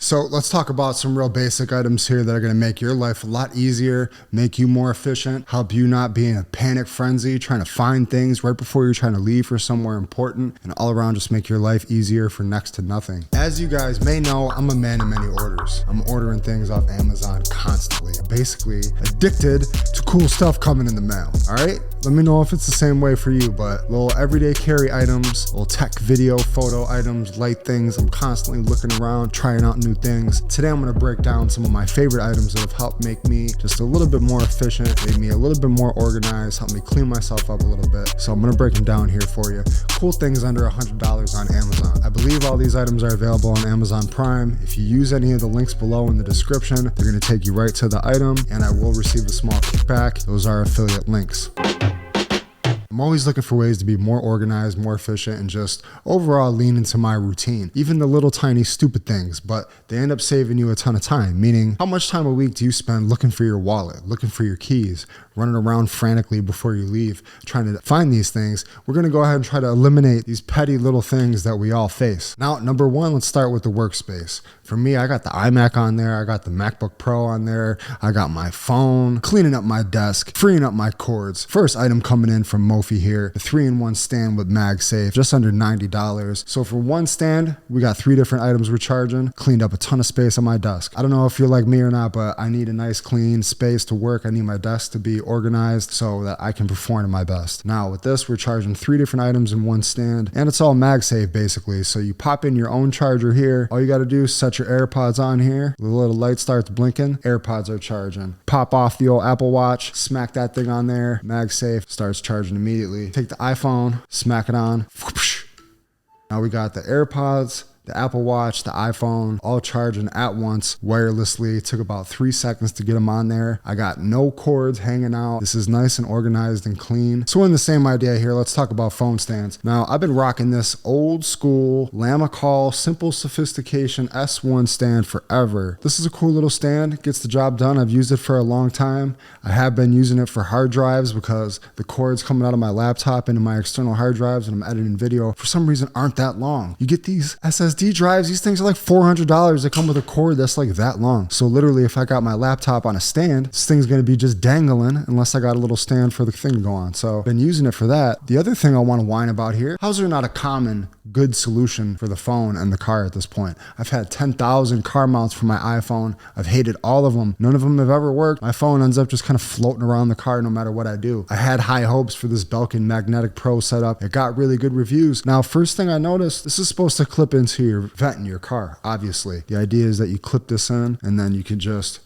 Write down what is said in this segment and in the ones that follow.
So let's talk about some real basic items here that are going to make your life a lot easier, make you more efficient, help you not be in a panic frenzy trying to find things right before you're trying to leave for somewhere important, and all around just make your life easier for next to nothing. As you guys may know, I'm a man of many orders. I'm ordering things off Amazon constantly. Basically addicted to cool stuff coming in the mail. All right? Let me know if it's the same way for you, but little everyday carry items, little tech, video, photo items, light things. I'm constantly looking around, trying out new things. Today I'm gonna break down some of my favorite items that have helped make me just a little bit more efficient, made me a little bit more organized, helped me clean myself up a little bit. So I'm gonna break them down here for you. Cool things under $100 on Amazon. I believe all these items are available on Amazon Prime. If you use any of the links below in the description, they're gonna take you right to the item, and I will receive a small kickback. Those are affiliate links. I'm always looking for ways to be more organized, more efficient, and just overall lean into my routine. Even the little tiny stupid things, but they end up saving you a ton of time. Meaning, how much time a week do you spend looking for your wallet, looking for your keys, running around frantically before you leave, trying to find these things? We're gonna go ahead and try to eliminate these petty little things that we all face. Now, number one, let's start with the Workspace. For me, I got the iMac on there, I got the MacBook Pro on there, I got my phone, cleaning up my desk, freeing up my cords. First item coming in from Mophie here, the 3-in-1 stand with MagSafe, just under $90. So for one stand, we got 3 different items we're charging, cleaned up a ton of space on my desk. I don't know if you're like me or not, but I need a nice clean space to work. I need my desk to be organized so that I can perform at my best. Now with this, we're charging 3 different items in one stand, and it's all MagSafe basically. So you pop in your own charger here. All you gotta do is set your AirPods on here. The little light starts blinking, AirPods are charging. Pop off the old Apple Watch, smack that thing on there, MagSafe starts charging immediately. Take the iPhone, smack it on. Now we got the AirPods, the Apple Watch, the iPhone, all charging at once wirelessly. It took about 3 seconds to get them on there. I got no cords hanging out. This is nice and organized and clean. So in the same idea here, let's talk about phone stands. Now I've been rocking this old school Lamicall Simple Sophistication S1 stand forever. This is a cool little stand, gets the job done. I've used it for a long time. I have been using it for hard drives because the cords coming out of my laptop into my external hard drives and I'm editing video for some reason aren't that long. You get these SSD drives, these things are like $400. They come with a cord that's like that long. So literally if I got my laptop on a stand, this thing's gonna be just dangling unless I got a little stand for the thing to go on. So I've been using it for that. The other thing I wanna whine about here, how's there not a common good solution for the phone and the car at this point? I've had 10,000 car mounts for my iPhone. I've hated all of them. None of them have ever worked. My phone ends up just kind of floating around the car no matter what I do. I had high hopes for this Belkin Magnetic Pro setup. It got really good reviews. Now, first thing I noticed, this is supposed to clip into your vent in your car, obviously. The idea is that you clip this in and then you can just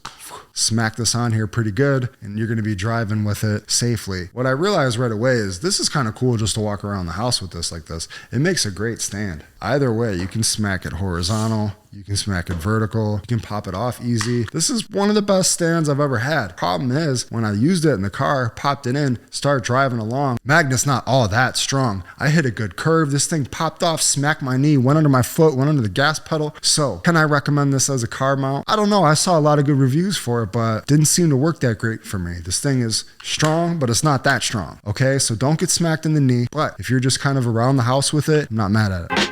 smack this on here pretty good and you're going to be driving with it safely. What I realized right away is this is kind of cool just to walk around the house with this like this. It makes a great stand. Either way, you can smack it horizontal, you can smack it vertical, you can pop it off easy. This is one of the best stands I've ever had. Problem is, when I used it in the car, popped it in, started driving along, magnet's not all that strong. I hit a good curve, this thing popped off, smacked my knee, went under my foot, went under the gas pedal. So, can I recommend this as a car mount? I don't know, I saw a lot of good reviews for it, but didn't seem to work that great for me. This thing is strong, but it's not that strong. Okay, so don't get smacked in the knee, but if you're just kind of around the house with it, I'm not mad at it.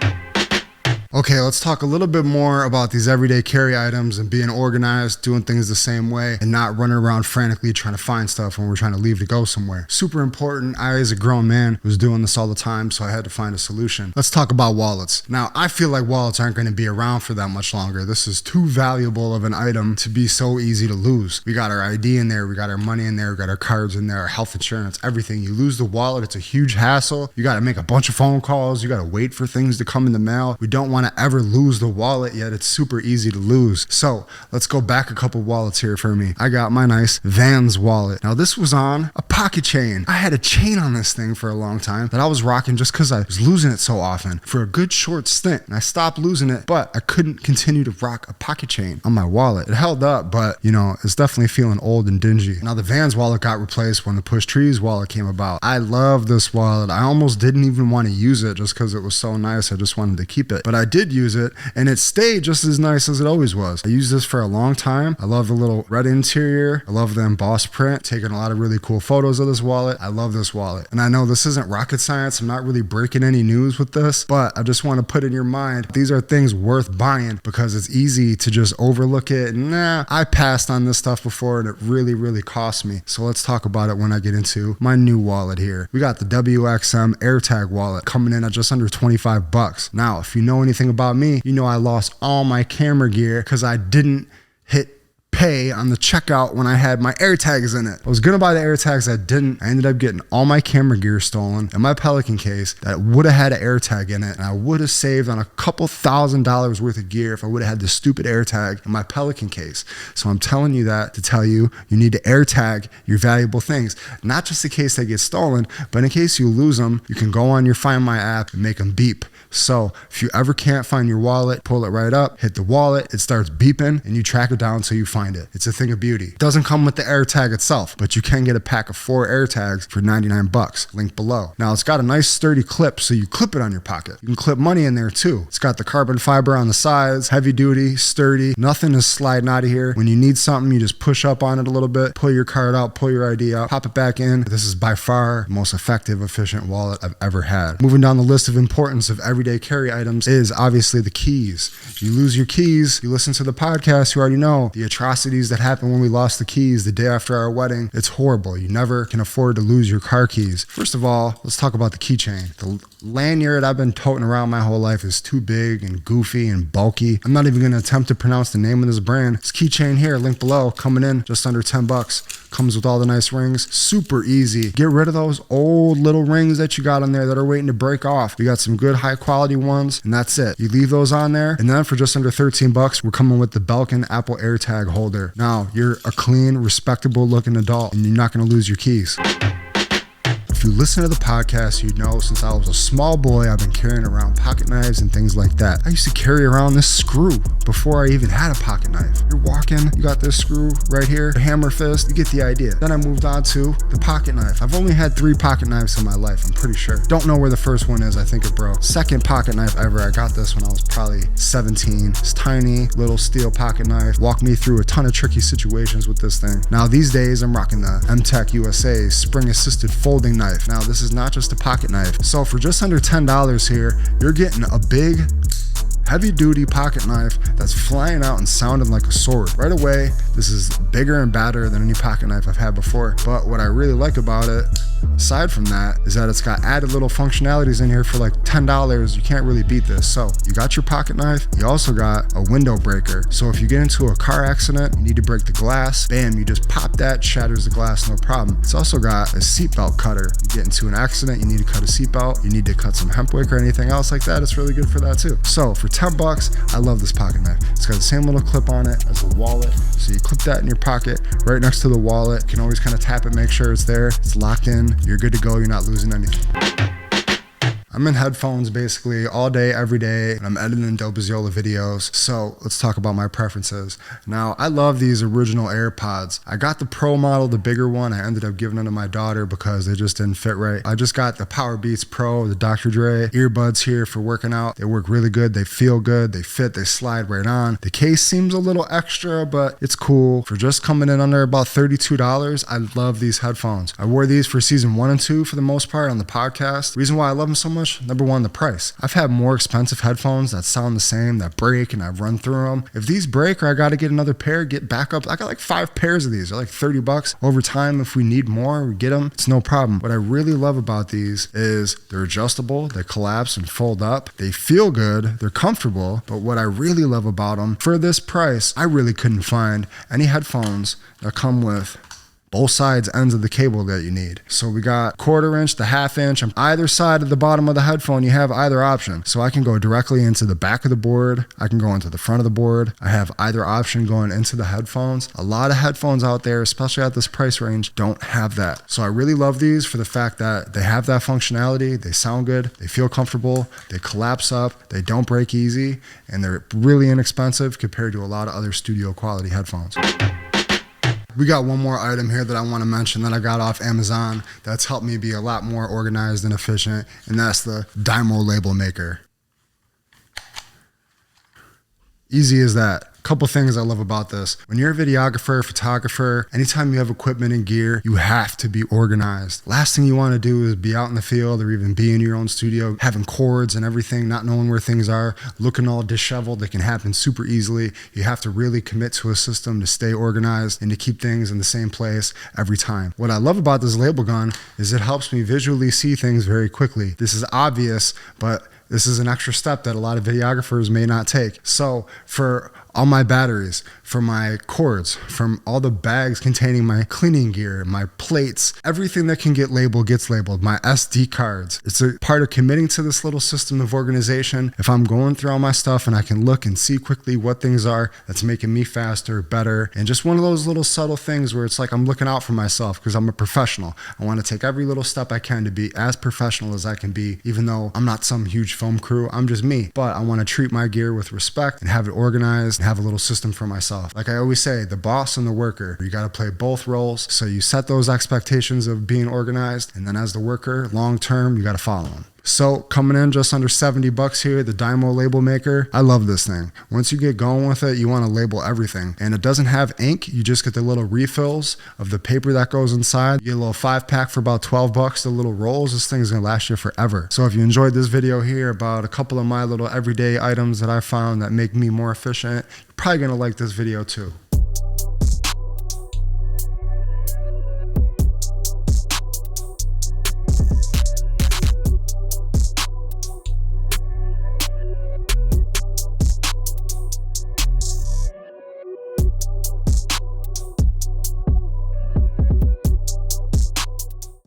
Okay, let's talk a little bit more about these everyday carry items and being organized, doing things the same way, and not running around frantically trying to find stuff when we're trying to leave to go somewhere. Super important. I, as a grown man, was doing this all the time, so I had to find a solution. Let's talk about wallets. Now, I feel like wallets aren't going to be around for that much longer. This is too valuable of an item to be so easy to lose. We got our ID in there, we got our money in there, we got our cards in there, our health insurance, everything. You lose the wallet, it's a huge hassle. You got to make a bunch of phone calls, you got to wait for things to come in the mail. We don't want to ever lose the wallet, yet it's super easy to lose. So let's go back a couple wallets here for me. I got my nice Vans wallet. Now this was on a pocket chain. I had a chain on this thing for a long time that I was rocking just because I was losing it so often for a good short stint, and I stopped losing it, but I couldn't continue to rock a pocket chain on my wallet. It held up, but you know, it's definitely feeling old and dingy. Now the Vans wallet got replaced when the Push Trees wallet came about. I love this wallet. I almost didn't even want to use it just because it was so nice. I just wanted to keep it, but I did use it, and it stayed just as nice as it always was. I used this for a long time. I love the little red interior. I love the embossed print. Taking a lot of really cool photos of this wallet. I love this wallet. And I know this isn't rocket science. I'm not really breaking any news with this, but I just want to put in your mind, these are things worth buying because it's easy to just overlook it. Nah, I passed on this stuff before and it really, really cost me. So let's talk about it when I get into my new wallet here. We got the WXM AirTag wallet coming in at just under 25 bucks. Now, if you know anything about me, you know I lost all my camera gear because I didn't hit pay on the checkout when I had my AirTags in it. I was gonna buy the AirTags, I didn't. I ended up getting all my camera gear stolen and my Pelican case that would have had an AirTag in it, and I would have saved on a couple $1,000s worth of gear if I would have had the stupid AirTag in my Pelican case. So I'm telling you that to tell you, you need to AirTag your valuable things, not just in case they get stolen, but in case you lose them, you can go on your Find My app and make them beep. So if you ever can't find your wallet, pull it right up, hit the wallet, it starts beeping, and you track it down until you find it. It's a thing of beauty. It doesn't come with the AirTag itself, but you can get a pack of 4 AirTags for 99 bucks, link below. Now it's got a nice sturdy clip, so you clip it on your pocket. You can clip money in there too. It's got the carbon fiber on the sides, heavy duty, sturdy, nothing is sliding out of here. When you need something, you just push up on it a little bit, pull your card out, pull your ID out, pop it back in. This is by far the most effective, efficient wallet I've ever had. Moving down the list of importance of everyday carry items is obviously the keys. You lose your keys, you listen to the podcast, you already know the atrocities that happened when we lost the keys the day after our wedding. It's horrible. You never can afford to lose your car keys. First of all, let's talk about the keychain. The lanyard I've been toting around my whole life is too big and goofy and bulky. I'm not even going to attempt to pronounce the name of this brand. This keychain here, link below, coming in just under 10 bucks. Comes with all the nice rings. Super easy. Get rid of those old little rings that you got on there that are waiting to break off. We got some good high quality ones, and that's it. You leave those on there, and then for just under 13 bucks, we're coming with the Belkin Apple AirTag holder. Now, you're a clean, respectable looking adult, and you're not going to lose your keys. If you listen to the podcast, you know since I was a small boy, I've been carrying around pocket knives and things like that. I used to carry around this screw before I even had a pocket knife. You're walking, you got this screw right here, the hammer fist, you get the idea. Then I moved on to the pocket knife. I've only had 3 pocket knives in my life, I'm pretty sure. Don't know where the first one is, I think it broke. Second pocket knife ever, I got this when I was probably 17. It's tiny, little steel pocket knife. Walked me through a ton of tricky situations with this thing. Now these days, I'm rocking the M-Tech USA spring assisted folding knife. Now this is not just a pocket knife. So for just under $10 here, you're getting a big, heavy duty pocket knife that's flying out and sounding like a sword. Right away, this is bigger and badder than any pocket knife I've had before. But what I really like about it, aside from that, is that it's got added little functionalities in here for like $10. You can't really beat this. So you got your pocket knife, you also got a window breaker. So if you get into a car accident, you need to break the glass, bam, you just pop that, shatters the glass, no problem. It's also got a seatbelt cutter. You get into an accident, you need to cut a seatbelt, you need to cut some hemp wick or anything else like that, it's really good for that too. So for 10 bucks, I love this pocket knife. It's got the same little clip on it as a wallet. So you clip that in your pocket right next to the wallet. You can always kind of tap it, make sure it's there, it's locked in. You're good to go, you're not losing anything. I'm in headphones basically all day, every day, and I'm editing Dopezola videos. So let's talk about my preferences. Now, I love these original AirPods. I got the Pro model, the bigger one. I ended up giving it to my daughter because they just didn't fit right. I just got the Power Beats Pro, the Dr. Dre earbuds here for working out. They work really good. They feel good. They fit. They slide right on. The case seems a little extra, but it's cool. For just coming in under about $32, I love these headphones. I wore these for season 1 and 2 for the most part on the podcast. The reason why I love them so much, number one, the price. I've had more expensive headphones that sound the same, that break, and I've run through them. If these break or I got to get another pair, get backups, I got like 5 pairs of these. They're like 30 bucks. Over time, if we need more, we get them. It's no problem. What I really love about these is they're adjustable, they collapse and fold up. They feel good, they're comfortable, but what I really love about them, for this price, I really couldn't find any headphones that come with both sides ends of the cable that you need. So we got 1/4 inch, the 1/2 inch. On either side of the bottom of the headphone, you have either option. So I can go directly into the back of the board. I can go into the front of the board. I have either option going into the headphones. A lot of headphones out there, especially at this price range, don't have that. So I really love these for the fact that they have that functionality. They sound good. They feel comfortable. They collapse up. They don't break easy. And they're really inexpensive compared to a lot of other studio quality headphones. We got one more item here that I want to mention that I got off Amazon that's helped me be a lot more organized and efficient, and that's the Dymo label maker. Easy as that. Couple things I love about this. When you're a videographer, photographer, anytime you have equipment and gear, you have to be organized. Last thing you want to do is be out in the field or even be in your own studio, having cords and everything, not knowing where things are, looking all disheveled. That can happen super easily. You have to really commit to a system to stay organized and to keep things in the same place every time. What I love about this label gun is it helps me visually see things very quickly. This is obvious, but this is an extra step that a lot of videographers may not take. So for all my batteries, for my cords, from all the bags containing my cleaning gear, my plates, everything that can get labeled gets labeled, my SD cards. It's a part of committing to this little system of organization. If I'm going through all my stuff and I can look and see quickly what things are, that's making me faster, better, and just one of those little subtle things where it's like I'm looking out for myself because I'm a professional. I want to take every little step I can to be as professional as I can be, even though I'm not some huge film crew, I'm just me. But I want to treat my gear with respect and have it organized and have a little system for myself. Like I always say, the boss and the worker, you got to play both roles. So you set those expectations of being organized, and then as the worker, long term, you got to follow them. So coming in just under 70 bucks here, the Dymo label maker. I love this thing. Once you get going with it, you want to label everything. And it doesn't have ink. You just get the little refills of the paper that goes inside. You get a little 5-pack for about 12 bucks, the little rolls. This thing's going to last you forever. So if you enjoyed this video here about a couple of my little everyday items that I found that make me more efficient, you're probably going to like this video too.